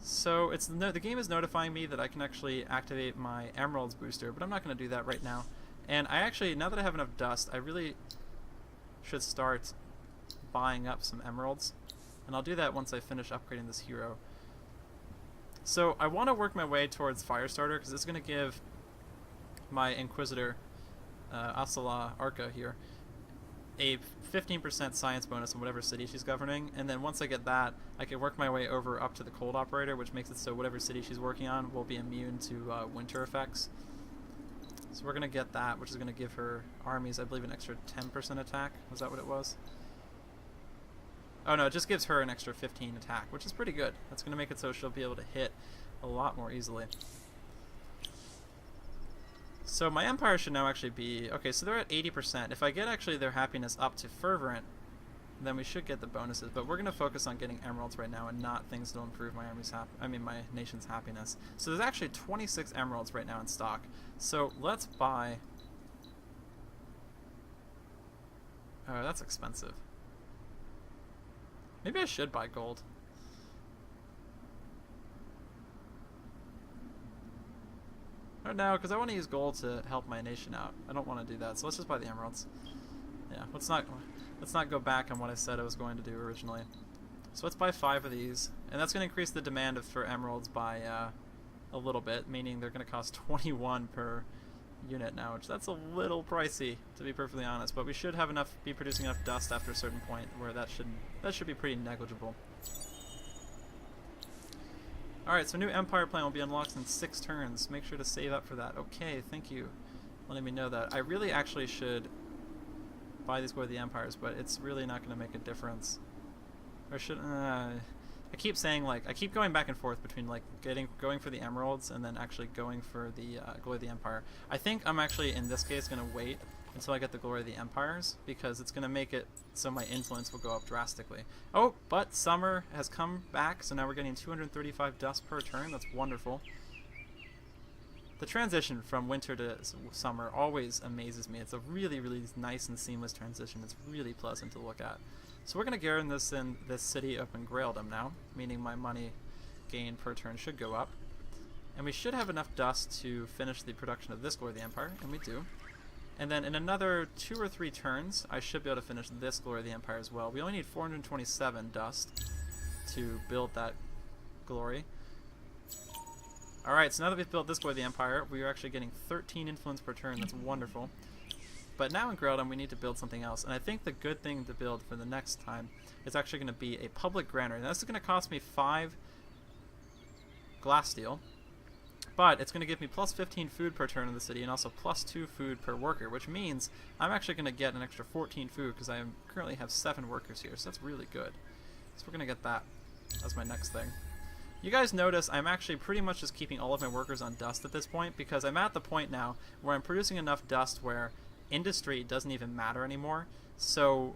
So the game is notifying me that I can actually activate my emeralds booster, but I'm not going to do that right now. And I actually, now that I have enough dust, I really should start buying up some emeralds. And I'll do that once I finish upgrading this hero. So I want to work my way towards Firestarter because it's going to give my Inquisitor, Asala Arca here, a 15% science bonus in whatever city she's governing, and then once I get that, I can work my way over up to the Cold Operator, which makes it so whatever city she's working on will be immune to winter effects. So we're going to get that, which is going to give her armies, I believe, an extra 10% attack. Was that what it was? Oh no, it just gives her an extra 15 attack, which is pretty good. That's going to make it so she'll be able to hit a lot more easily. So my empire should now actually be... Okay, so they're at 80%. If I get actually their happiness up to fervent, then we should get the bonuses. But we're going to focus on getting emeralds right now and not things that will improve my army's my nation's happiness. So there's actually 26 emeralds right now in stock. So let's buy... Oh, that's expensive. Maybe I should buy gold. Oh no, because I want to use gold to help my nation out. I don't want to do that, so let's just buy the emeralds. Yeah, let's not go back on what I said I was going to do originally. So let's buy 5 of these, and that's going to increase the demand for emeralds by a little bit, meaning they're going to cost 21 per unit now, which that's a little pricey, to be perfectly honest. But we should have be producing enough dust after a certain point where that should be pretty negligible. Alright, so new Empire plan will be unlocked in 6 turns. Make sure to save up for that. Okay, thank you. Letting me know that. I really actually should buy these Glory of the Empires, but it's really not going to make a difference. Or should... I keep saying, like, I keep going back and forth between, like, going for the Emeralds and then actually going for the Glory of the Empire. I think I'm actually, in this case, going to wait until I get the Glory of the Empires, because it's going to make it so my influence will go up drastically. Oh, but summer has come back, so now we're getting 235 dust per turn. That's wonderful. The transition from winter to summer always amazes me. It's a really, really nice and seamless transition. It's really pleasant to look at. So we're going to garrison this in this city up in Graildom now, meaning my money gain per turn should go up. And we should have enough dust to finish the production of this Glory of the Empire, and we do. And then in another 2 or 3 turns, I should be able to finish this Glory of the Empire as well. We only need 427 dust to build that glory. Alright, so now that we've built this Glory of the Empire, we are actually getting 13 influence per turn. That's wonderful. But now in Graildom, we need to build something else. And I think the good thing to build for the next time is actually going to be a public granary. Now, this is going to cost me 5 glass steel. But it's going to give me plus 15 food per turn in the city and also plus 2 food per worker, which means I'm actually going to get an extra 14 food because I currently have 7 workers here, so that's really good. So we're going to get that as my next thing. You guys notice I'm actually pretty much just keeping all of my workers on dust at this point because I'm at the point now where I'm producing enough dust where industry doesn't even matter anymore. So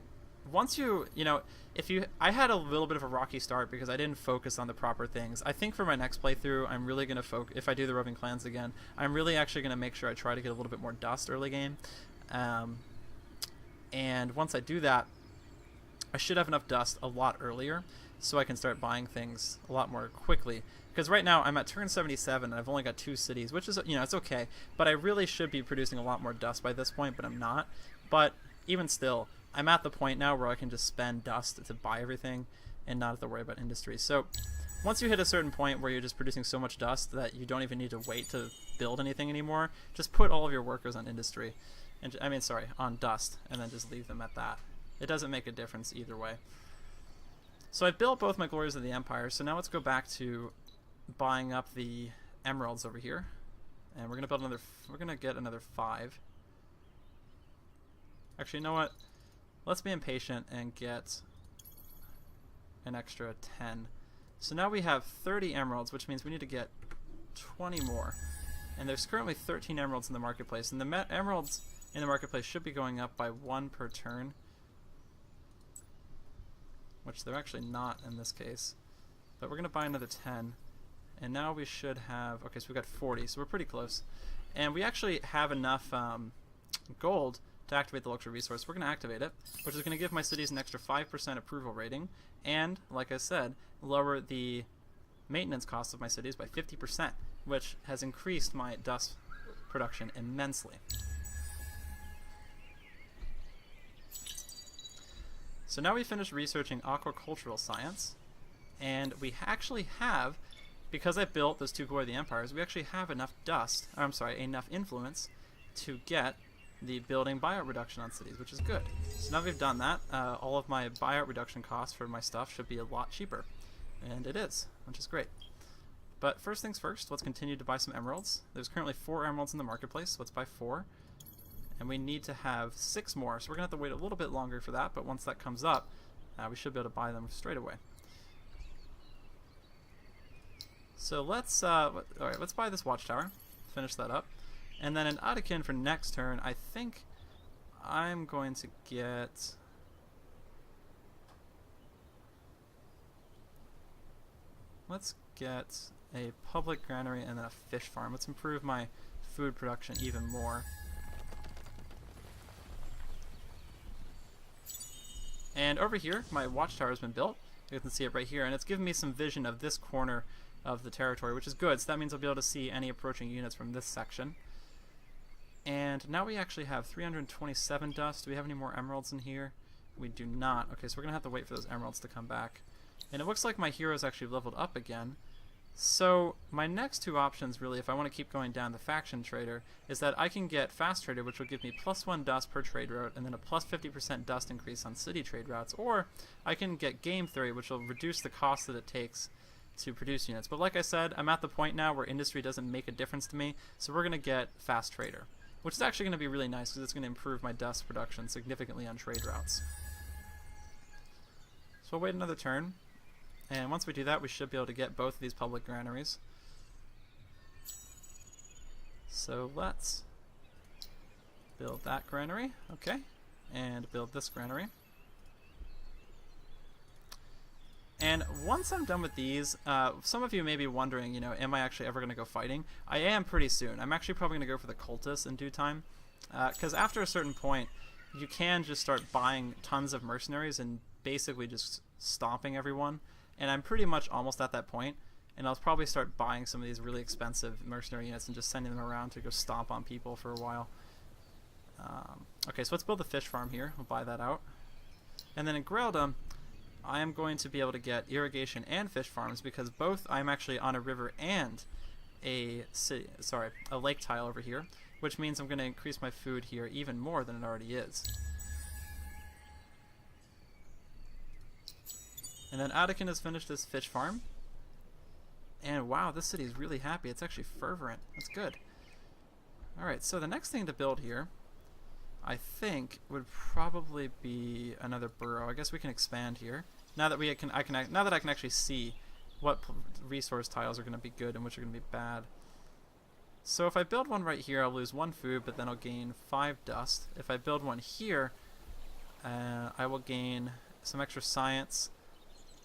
once I had a little bit of a rocky start because I didn't focus on the proper things. I think for my next playthrough, I'm really going to focus, if I do the Roving Clans again, I'm really actually going to make sure I try to get a little bit more dust early game. And once I do that, I should have enough dust a lot earlier so I can start buying things a lot more quickly. Because right now I'm at turn 77 and I've only got 2 cities, which is, it's okay. But I really should be producing a lot more dust by this point, but I'm not. But even still, I'm at the point now where I can just spend dust to buy everything and not have to worry about industry. So once you hit a certain point where you're just producing so much dust that you don't even need to wait to build anything anymore, just put all of your workers on industry. And on dust, and then just leave them at that. It doesn't make a difference either way. So I've built both my Glories of the Empire, so now let's go back to buying up the emeralds over here. And we're going to get another 5. Actually, you know what? Let's be impatient and get an extra 10. So now we have 30 emeralds, which means we need to get 20 more. And there's currently 13 emeralds in the marketplace. And the emeralds in the marketplace should be going up by 1 per turn. Which they're actually not in this case. But we're going to buy another 10. And now we should have... Okay, so we got 40, so we're pretty close. And we actually have enough gold to activate the luxury resource. We're going to activate it, which is going to give my cities an extra 5% approval rating, and, like I said, lower the maintenance costs of my cities by 50%, which has increased my dust production immensely. So now we finished researching aquacultural science, and we actually have, because I built those 2 Glory of the Empires, we actually have enough enough influence to get the building buyout reduction on cities, which is good. So now we've done that, all of my buyout reduction costs for my stuff should be a lot cheaper. And it is, which is great. But first things first, let's continue to buy some emeralds. There's currently 4 emeralds in the marketplace, so let's buy 4. And we need to have 6 more, so we're going to have to wait a little bit longer for that, but once that comes up, we should be able to buy them straight away. So let's buy this watchtower, finish that up. And then in Adakin for next turn, I think I'm going to get... Let's get a public granary and then a fish farm. Let's improve my food production even more. And over here, my watchtower has been built. You can see it right here, and it's given me some vision of this corner of the territory, which is good. So that means I'll be able to see any approaching units from this section. And now we actually have 327 dust. Do we have any more emeralds in here? We do not. Okay, so we're going to have to wait for those emeralds to come back. And it looks like my heroes actually leveled up again. So my next 2 options, really, if I want to keep going down the faction trader, is that I can get fast trader, which will give me +1 dust per trade route, and then a +50% dust increase on city trade routes, or I can get game theory, which will reduce the cost that it takes to produce units. But like I said, I'm at the point now where industry doesn't make a difference to me, so we're going to get fast trader, which is actually going to be really nice because it's going to improve my dust production significantly on trade routes. So we'll wait another turn. And once we do that, we should be able to get both of these public granaries. So let's build that granary, okay, and build this granary. And once I'm done with these, some of you may be wondering, you know, am I actually ever going to go fighting? I am pretty soon. I'm actually probably going to go for the cultists in due time, because after a certain point, you can just start buying tons of mercenaries and basically just stomping everyone. And I'm pretty much almost at that point, and I'll probably start buying some of these really expensive mercenary units and just sending them around to go stomp on people for a while. Okay, so let's build the fish farm here. We'll buy that out. And then in Graildom, I am going to be able to get irrigation and fish farms because both I'm actually on a river and a lake tile over here, which means I'm going to increase my food here even more than it already is. And then Adakin has finished his fish farm. And wow, this city is really happy. It's actually fervent. That's good. Alright, so the next thing to build here, I think, would probably be another burrow. I guess we can expand here. Now that I can actually see what resource tiles are going to be good and which are going to be bad. So if I build one right here, I'll lose 1 food, but then I'll gain 5 dust. If I build one here, I will gain some extra science,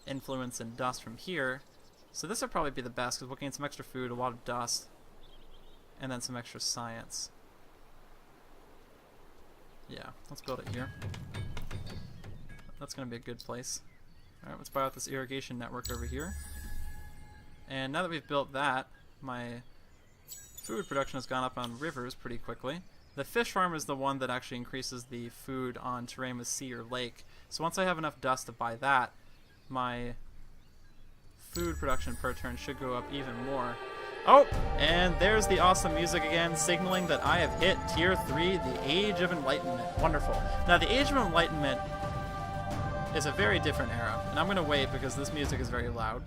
influence, and dust from here. So this would probably be the best because we'll gain some extra food, a lot of dust, and then some extra science. Yeah, let's build it here. That's going to be a good place. Alright, let's buy out this irrigation network over here. And now that we've built that, my food production has gone up on rivers pretty quickly. The fish farm is the one that actually increases the food on terrain with sea or lake. So once I have enough dust to buy that, my food production per turn should go up even more. Oh, and there's the awesome music again, signaling that I have hit Tier 3, the Age of Enlightenment. Wonderful. Now, the Age of Enlightenment is a very different era, and I'm going to wait because this music is very loud.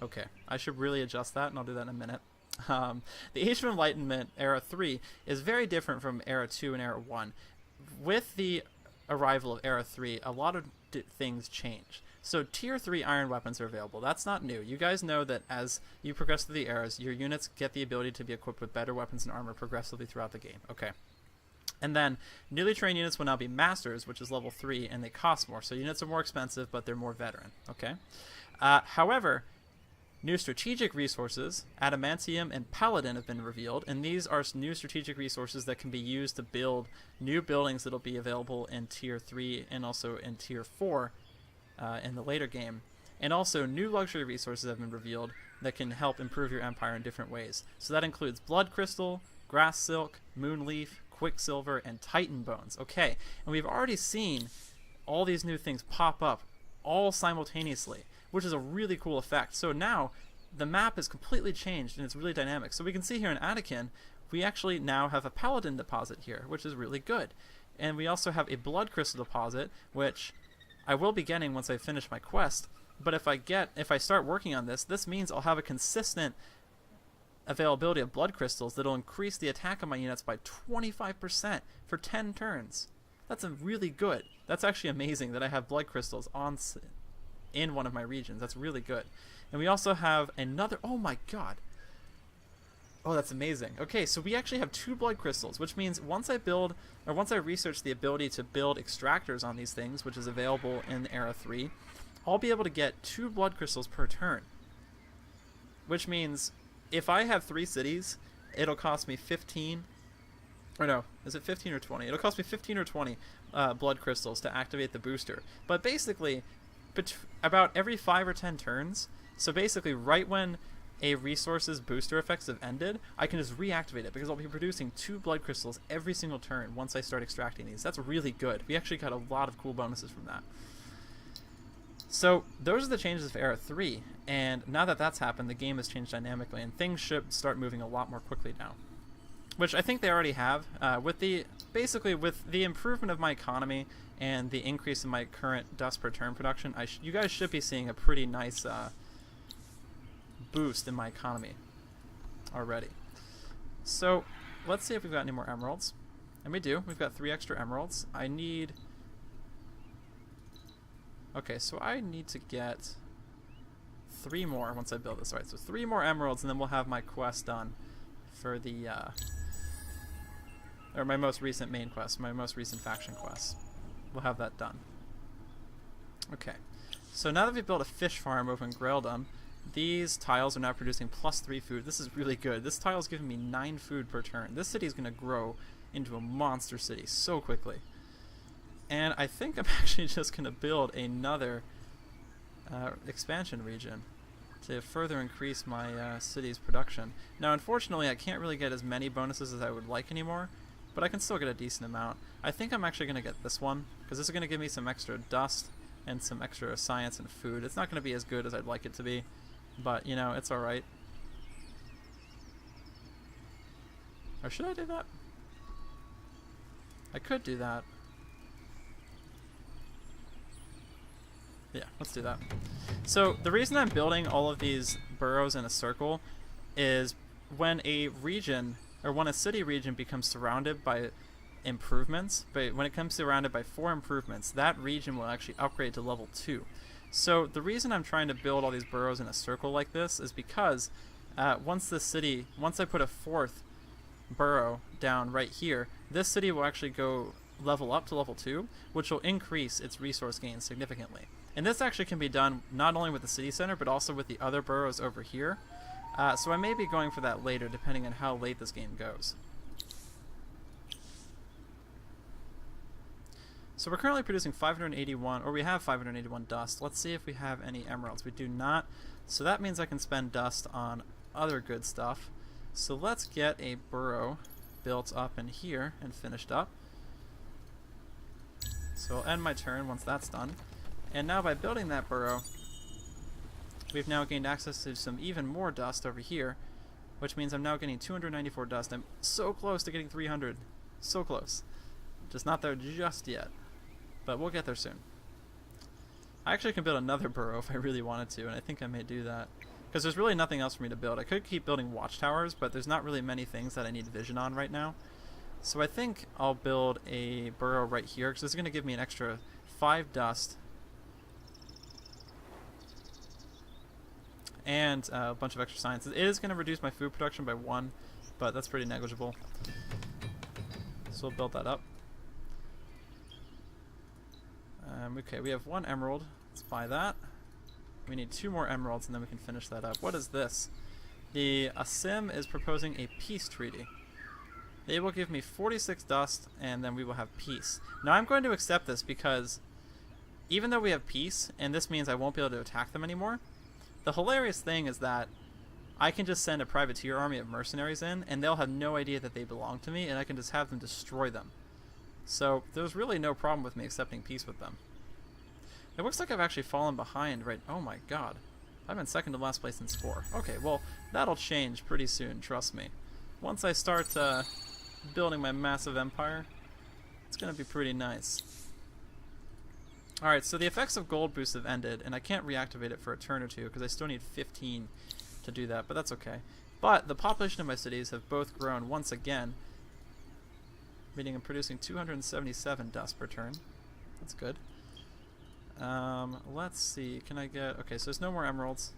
Okay, I should really adjust that, and I'll do that in a minute. The Age of Enlightenment, Era 3, is very different from Era 2 and Era 1. With the arrival of Era 3, a lot of things change. So Tier 3 iron weapons are available. That's not new. You guys know that as you progress through the eras, your units get the ability to be equipped with better weapons and armor progressively throughout the game. Okay. And then newly trained units will now be masters, which is level 3, and they cost more. So units are more expensive, but they're more veteran. Okay. However, new strategic resources, adamantium and paladin, have been revealed, and these are new strategic resources that can be used to build new buildings that will be available in Tier 3 and also in Tier 4 in the later game. And also, new luxury resources have been revealed that can help improve your empire in different ways. So that includes blood crystal, grass silk, moon leaf, quicksilver, and titan bones. Okay, and we've already seen all these new things pop up all simultaneously, which is a really cool effect. So now the map is completely changed and it's really dynamic. So we can see here in Anakin, we actually now have a paladin deposit here, which is really good. And we also have a blood crystal deposit, which I will be getting once I finish my quest. But if I start working on this, this means I'll have a consistent availability of blood crystals that'll increase the attack of my units by 25% for 10 turns. That's really good. That's actually amazing that I have blood crystals in one of my regions. That's really good. And we also have another, oh my god. Oh, that's amazing. Okay, so we actually have 2 blood crystals, which means once I research the ability to build extractors on these things, which is available in Era 3, I'll be able to get 2 blood crystals per turn. Which means if I have 3 cities, it'll cost me 15, or no, is it 15 or 20? It'll cost me 15 or 20 blood crystals to activate the booster. But basically, about every 5 or 10 turns, so basically right when a resource's booster effects have ended, I can just reactivate it because I'll be producing 2 blood crystals every single turn once I start extracting these. That's really good. We actually got a lot of cool bonuses from that. So those are the changes of Era 3, and now that that's happened, the game has changed dynamically, and things should start moving a lot more quickly now. Which I think they already have. With the improvement of my economy and the increase in my current dust per turn production, you guys should be seeing a pretty nice boost in my economy already. So let's see if we've got any more emeralds. And we do. We've got 3 extra emeralds. Okay, so I need to get 3 more once I build this. Alright, so 3 more emeralds and then we'll have my quest done for the, or my most recent main quest, my most recent faction quest. We'll have that done. Okay, so now that we've built a fish farm over in Graildom, these tiles are now producing +3 food. This is really good. This tile is giving me 9 food per turn. This city is going to grow into a monster city so quickly. And I think I'm actually just going to build another expansion region to further increase my city's production. Now, unfortunately, I can't really get as many bonuses as I would like anymore, but I can still get a decent amount. I think I'm actually going to get this one, because this is going to give me some extra dust and some extra science and food. It's not going to be as good as I'd like it to be, but, you know, it's alright. Or should I do that? I could do that. Yeah, let's do that. So the reason I'm building all of these burrows in a circle is when a region, or when a city region becomes surrounded by improvements, but when it comes surrounded by 4 improvements, that region will actually upgrade to level 2. So the reason I'm trying to build all these burrows in a circle like this is because once I put a 4th burrow down right here, this city will actually go level up to level 2, which will increase its resource gain significantly. And this actually can be done not only with the city center, but also with the other burrows over here. So I may be going for that later, depending on how late this game goes. So we're currently producing 581, or we have 581 dust. Let's see if we have any emeralds. We do not. So that means I can spend dust on other good stuff. So let's get a burrow built up in here and finished up. So I'll end my turn once that's done. And now by building that burrow, we've now gained access to some even more dust over here, which means I'm now getting 294 dust. I'm so close to getting 300. So close. Just not there just yet. But we'll get there soon. I actually can build another burrow if I really wanted to, and I think I may do that. Because there's really nothing else for me to build. I could keep building watchtowers, but there's not really many things that I need vision on right now. So I think I'll build a burrow right here, because this is going to give me an extra 5 dust. And a bunch of extra science. It is going to reduce my food production by 1, but that's pretty negligible. So we'll build that up. Okay, we have 1 emerald. Let's buy that. We need 2 more emeralds, and then we can finish that up. What is this? The Asim is proposing a peace treaty. They will give me 46 dust, and then we will have peace. Now I'm going to accept this because even though we have peace, and this means I won't be able to attack them anymore, the hilarious thing is that I can just send a privateer army of mercenaries in, and they'll have no idea that they belong to me, and I can just have them destroy them. So there's really no problem with me accepting peace with them. It looks like I've actually fallen behind, right? Oh my god. I've been second to last place in score. Okay, well, that'll change pretty soon, trust me. Once I start building my massive empire, it's going to be pretty nice. Alright, so the effects of gold boost have ended, and I can't reactivate it for a turn or two, because I still need 15 to do that, but that's okay. But the population of my cities have both grown once again, meaning I'm producing 277 dust per turn. That's good. Let's see, can I get... Okay, so there's no more emeralds,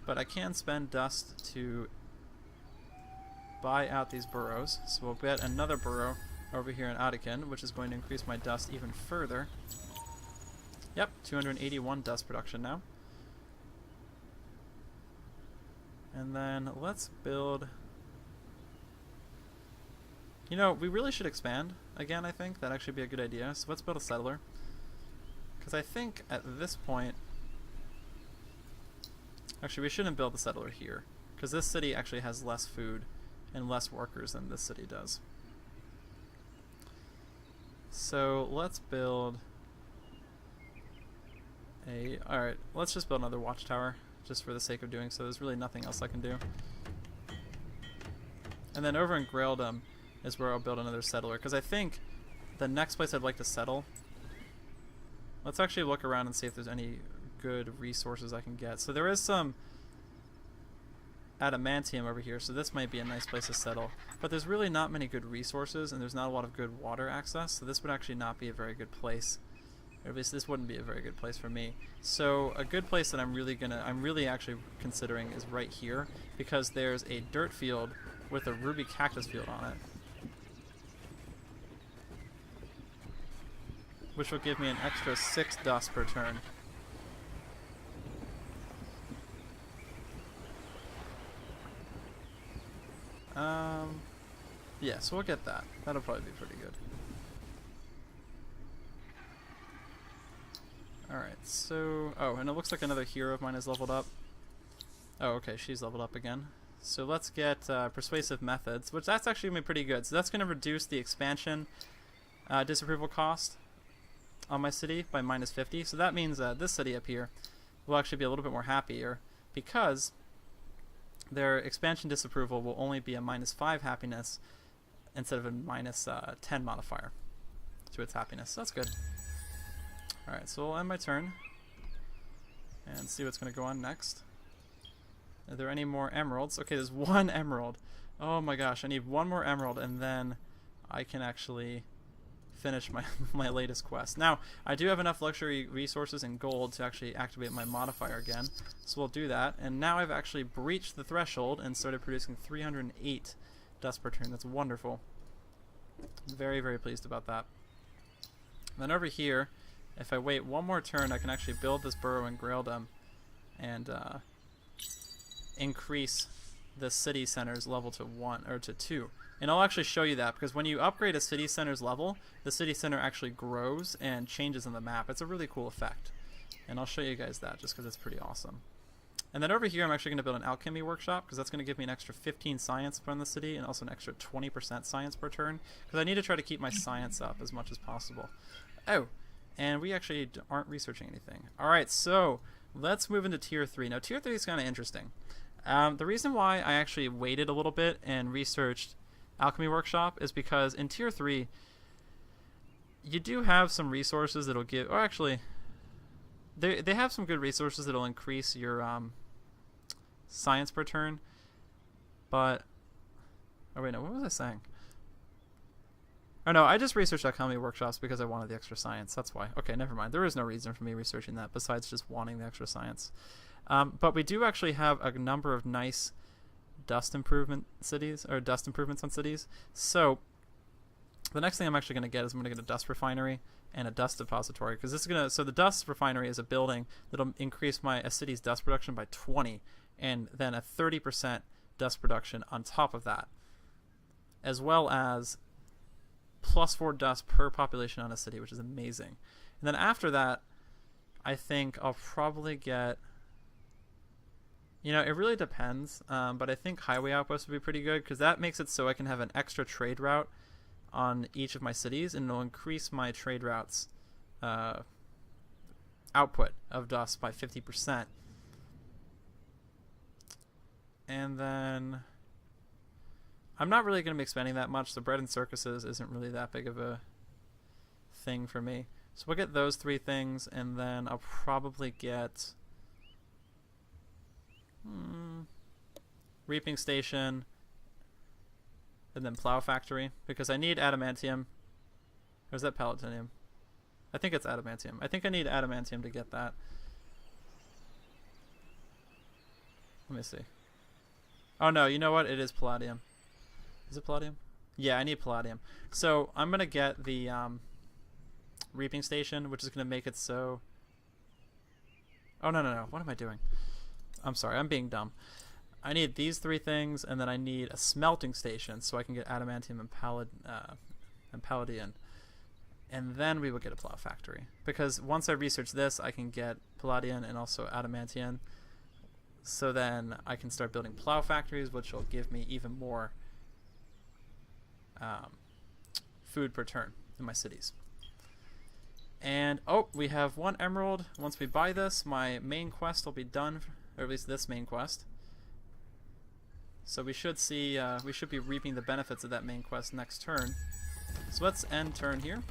but I can spend dust to buy out these burrows. So we'll get another burrow over here in Adikin, which is going to increase my dust even further. Yep, 281 dust production now. And then let's build... You know, we really should expand again, I think. That'd actually be a good idea. So let's build a settler. Because I think at this point... Actually, we shouldn't build the settler here. Because this city actually has less food and less workers than this city does. So let's build a... Alright, let's just build another watchtower, just for the sake of doing so. There's really nothing else I can do. And then over in Graildom is where I'll build another settler, because I think the next place I'd like to settle... Let's actually look around and see if there's any good resources I can get. So there is some adamantium over here, so this might be a nice place to settle. But there's really not many good resources, and there's not a lot of good water access, so this would actually not be a very good place. Or at least this wouldn't be a very good place for me. So a good place that I'm really actually considering is right here, because there's a dirt field with a ruby cactus field on it, which will give me an extra 6 dust per turn. Yeah, so we'll get that. That'll probably be pretty good. Alright, so... Oh, and it looks like another hero of mine is leveled up. Oh, okay, she's leveled up again. So let's get Persuasive Methods, which that's actually going to be pretty good. So that's going to reduce the expansion disapproval cost on my city by -50. So that means this city up here will actually be a little bit more happier, because their expansion disapproval will only be a -5 happiness instead of a -10 modifier to its happiness. So that's good. Alright, so we'll end my turn and see what's going to go on next. Are there any more emeralds? Okay, there's 1 emerald. Oh my gosh, I need 1 more emerald, and then I can actually finish my latest quest. Now, I do have enough luxury resources and gold to actually activate my modifier again, so we'll do that. And now I've actually breached the threshold and started producing 308 dust per turn. That's wonderful. Very, very pleased about that. Then over here, if I wait 1 more turn, I can actually build this burrow in Graildom and increase the city center's level to 1 or to 2. And I'll actually show you that, because when you upgrade a city center's level, the city center actually grows and changes on the map. It's a really cool effect. And I'll show you guys that just because it's pretty awesome. And then over here, I'm actually going to build an alchemy workshop, because that's going to give me an extra 15 science from the city and also an extra 20% science per turn, because I need to try to keep my science up as much as possible. Oh, and we actually aren't researching anything. Alright, so let's move into Tier 3. Now, Tier 3 is kind of interesting. The reason why I actually waited a little bit and researched Alchemy Workshop is because in Tier 3, you do have some resources that'll give... Or actually, they have some good resources that'll increase your science per turn. But... Oh wait, no, what was I saying? Oh no, I just researched Alchemy Workshops because I wanted the extra science. That's why. Okay, never mind. There is no reason for me researching that besides just wanting the extra science. But we do actually have a number of nice dust improvement cities, or dust improvements on cities. So the next thing I'm actually going to get is I'm going to get a dust refinery and a dust depository, because this is going to... So the dust refinery is a building that'll increase a city's dust production by 20, and then a 30% dust production on top of that, as well as +4 dust per population on a city, which is amazing. And then after that, I think I'll probably get... You know, it really depends, but I think highway outposts would be pretty good because that makes it so I can have an extra trade route on each of my cities, and it'll increase my trade routes output of dust by 50%. And then I'm not really going to be expanding that much, so bread and circuses isn't really that big of a thing for me. So we'll get those 3 things, and then I'll probably get reaping station, and then plow factory, because I need adamantium. Or is that palatinium? I think it's adamantium. I think I need adamantium to get that. Let me see. Oh no, you know what? It is palladium. Is it palladium? Yeah, I need palladium. So I'm going to get the reaping station, which is going to make it so... Oh, no. What am I doing? I'm sorry, I'm being dumb. I need these 3 things, and then I need a smelting station so I can get adamantium and palladium. And then we will get a plow factory. Because once I research this, I can get palladium and also adamantium. So then I can start building plow factories, which will give me even more food per turn in my cities. And, oh, we have 1 emerald. Once we buy this, my main quest will be done, or at least this main quest. So we should see, we should be reaping the benefits of that main quest next turn. So let's end turn here.